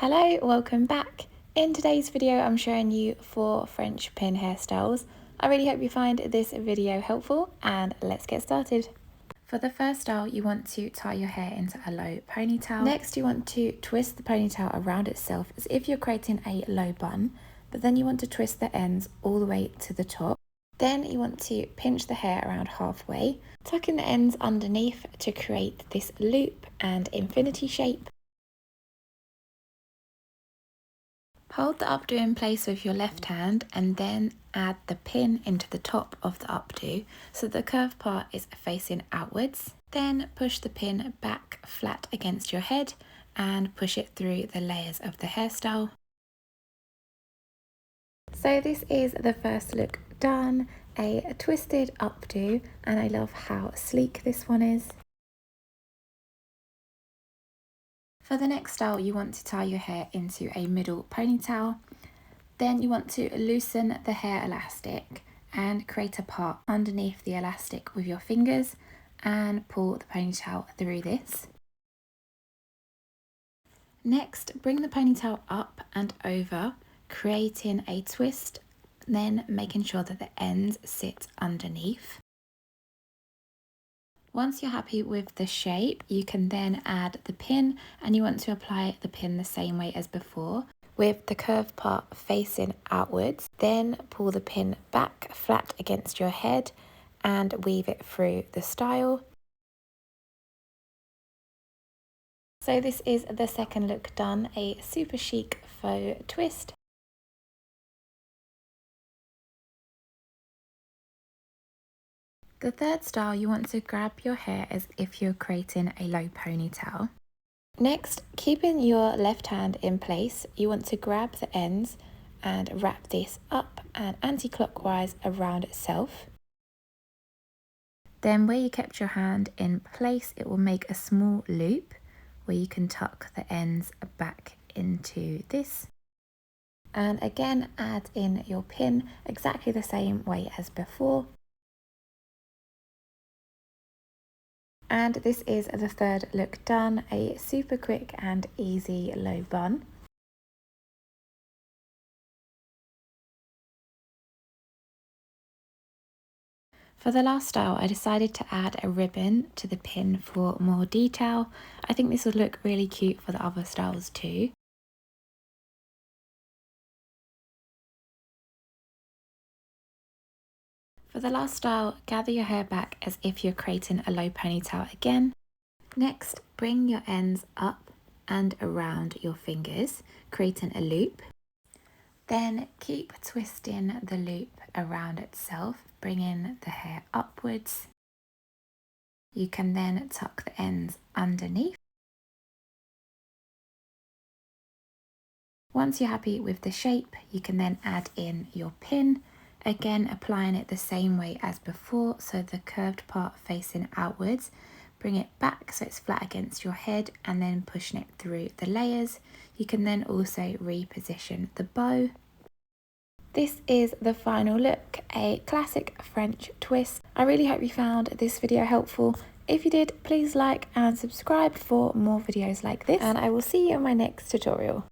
Hello, welcome back. In today's video I'm showing you 4 French pin hairstyles. I really hope you find this video helpful and let's get started. For the first style you want to tie your hair into a low ponytail. Next you want to twist the ponytail around itself as if you're creating a low bun, but then you want to twist the ends all the way to the top. Then you want to pinch the hair around halfway, tucking the ends underneath to create this loop and infinity shape. Hold the updo in place with your left hand and then add the pin into the top of the updo so the curved part is facing outwards. Then push the pin back flat against your head and push it through the layers of the hairstyle. So this is the first look done, a twisted updo, and I love how sleek this one is. For the next style, you want to tie your hair into a middle ponytail. Then you want to loosen the hair elastic and create a part underneath the elastic with your fingers and pull the ponytail through this. Next, bring the ponytail up and over, creating a twist, then making sure that the ends sit underneath. Once you're happy with the shape, you can then add the pin, and you want to apply the pin the same way as before, with the curved part facing outwards. Then pull the pin back flat against your head and weave it through the style. So this is the second look done, a super chic faux twist. The third style, you want to grab your hair as if you're creating a low ponytail. Next, keeping your left hand in place, you want to grab the ends and wrap this up and anti-clockwise around itself. Then where you kept your hand in place, it will make a small loop where you can tuck the ends back into this. And again, add in your pin exactly the same way as before. And this is the third look done, a super quick and easy low bun. For the last style, I decided to add a ribbon to the pin for more detail. I think this would look really cute for the other styles too. For the last style, gather your hair back as if you're creating a low ponytail again. Next, bring your ends up and around your fingers, creating a loop. Then keep twisting the loop around itself, bringing the hair upwards. You can then tuck the ends underneath. Once you're happy with the shape, you can then add in your pin. Again, applying it the same way as before, so the curved part facing outwards. Bring it back so it's flat against your head and then pushing it through the layers. You can then also reposition the bow. This is the final look, a classic French twist. I really hope you found this video helpful. If you did, please like and subscribe for more videos like this, and I will see you in my next tutorial.